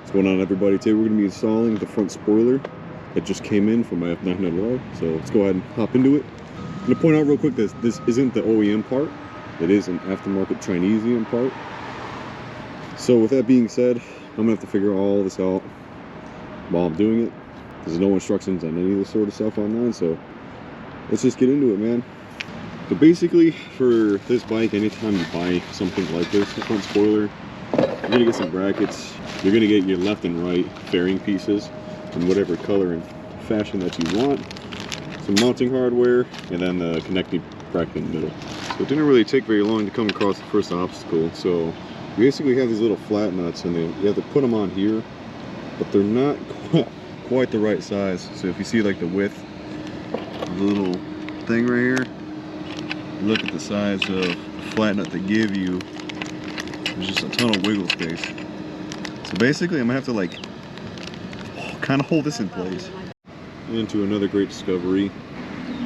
What's going on, everybody? Today we're going to be installing the front spoiler that just came in from my F900R. So let's go ahead and hop into it. I'm going to point out real quick that this isn't the OEM part. It is an aftermarket Chinesian part. So with that being said, I'm going to have to figure all this out while I'm doing it. There's no instructions on any of this sort of stuff online, so let's just get into it, man. So basically, for this bike, anytime you buy something like this, a front spoiler, you're gonna get some brackets. You're gonna get your left and right fairing pieces in whatever color and fashion that you want. Some mounting hardware, and then the connecting bracket in the middle. So it didn't really take very long to come across the first obstacle. So you basically have these little flat nuts, and you have to put them on here, but they're not quite the right size. So if you see like the width, the little thing right here, look at the size of the flat nut they give you. There's just a ton of wiggle space. So basically I'm gonna have to like kind of hold this in place. Into another great discovery,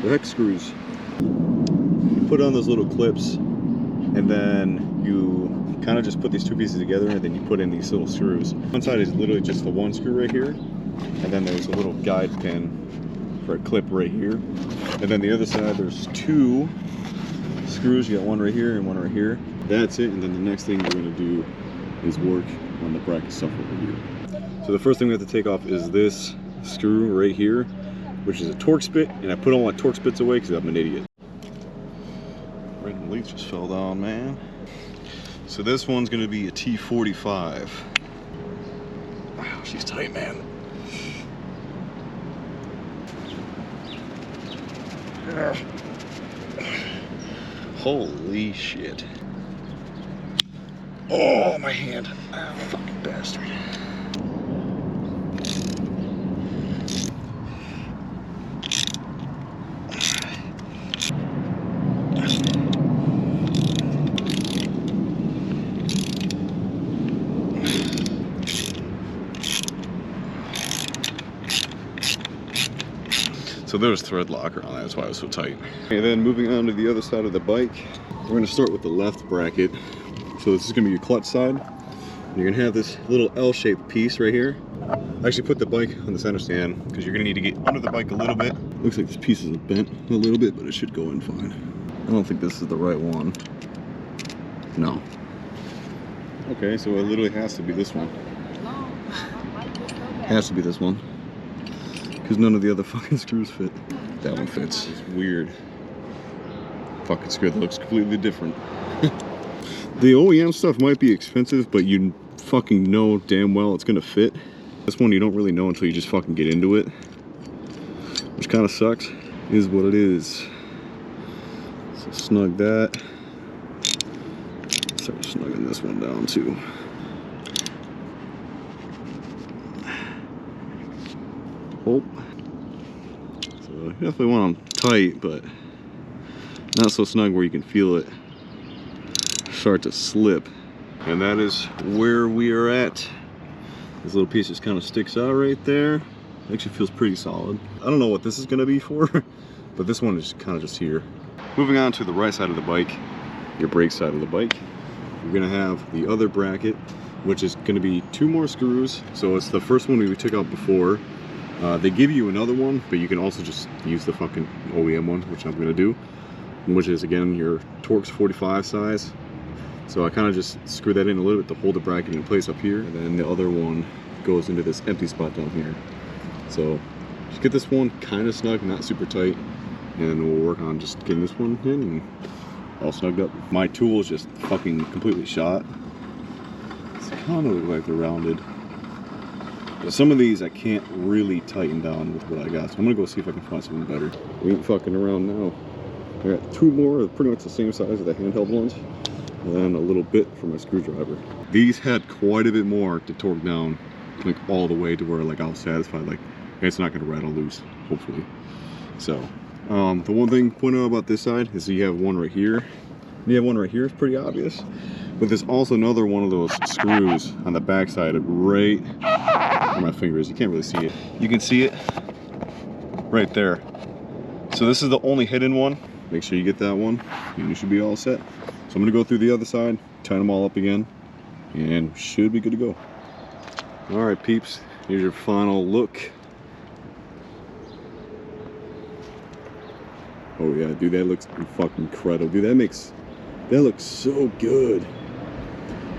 the hex screws. You put on those little clips, and then you kind of just put these two pieces together, and then you put in these little screws. One side is literally just the one screw right here, and then there's a little guide pin for a clip right here. And then the other side, there's two screws. You got one right here and one right here. That's it. And then the next thing we're going to do is work on the bracket stuff over here. So the first thing we have to take off is this screw right here, which is a torque spit, and I put all my torque spits away because I'm an idiot. Random leaf just fell down, man. So this one's going to be a T45. Wow, she's tight, man. Holy shit. Oh, my hand. Oh, fucking bastard. So there was thread locker on that, that's why it was so tight. Okay, then moving on to the other side of the bike, we're going to start with the left bracket. So this is going to be your clutch side. You're going to have this little L-shaped piece right here. I actually put the bike on the center stand because you're going to need to get under the bike a little bit. Looks like this piece is bent a little bit, but it should go in fine. I don't think this is the right one. No. Okay, so it literally has to be this one. Has to be this one. Because none of the other fucking screws fit. That one fits. It's weird. Fucking screw that looks completely different. The OEM stuff might be expensive, but you fucking know damn well it's gonna fit. This one you don't really know until you just fucking get into it, which kind of sucks. Is what it is. So snug that. Start snugging this one down too. Oh. So you definitely want them tight, but not so snug where you can feel it start to slip. And that is where we are at. This little piece just kind of sticks out right there. Actually feels pretty solid. I don't know what this is going to be for, but this one is kind of just here. Moving on to the right side of the bike, your brake side of the bike, you're going to have the other bracket, which is going to be two more screws. So it's the first one we took out before. They give you another one, but you can also just use the fucking OEM one, which I'm going to do, which is again your Torx 45 size. So I kind of just screw that in a little bit to hold the bracket in place up here, and then the other one goes into this empty spot down here. So just get this one kind of snug, not super tight, and we'll work on just getting this one in and all snugged up. My tool is just fucking completely shot. It's kind of look like they're rounded. But some of these I can't really tighten down with what I got, so I'm gonna go see if I can find something better. We ain't fucking around now. I got two more, pretty much the same size as the handheld ones, and then a little bit for my screwdriver. These had quite a bit more to torque down, like all the way to where like I was satisfied, like it's not gonna rattle loose, hopefully. So, the one thing to point out about this side is you have one right here. You have one right here, it's pretty obvious. But there's also another one of those screws on the back side, right where my finger is. You can't really see it. You can see it right there. So this is the only hidden one. Make sure you get that one, and you should be all set. So I'm gonna go through the other side, tighten them all up again, and should be good to go. All right, peeps, here's your final look. Oh yeah, dude, that looks fucking incredible. Dude, that looks so good.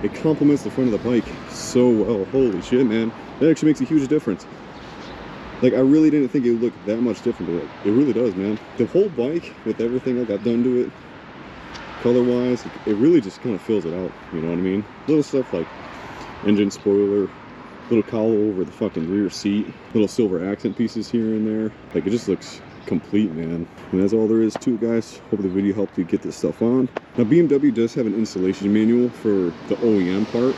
It complements the front of the bike so well. Holy shit, man. That actually makes a huge difference. Like, I really didn't think it would look that much different, but it really does, man. The whole bike, with everything I got done to it, color-wise, it really just kind of fills it out, you know what I mean? Little stuff like engine spoiler, little cowl over the fucking rear seat, little silver accent pieces here and there. Like, it just looks complete, man. And that's all there is to it, guys. Hope the video helped you get this stuff on. Now, BMW does have an installation manual for the OEM part,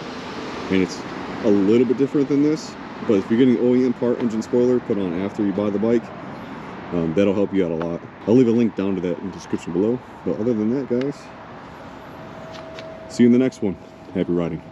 and it's a little bit different than this. But if you're getting OEM part engine spoiler put on after you buy the bike, that'll help you out a lot. I'll leave a link down to that in the description below. But other than that, guys, see you in the next one. Happy riding.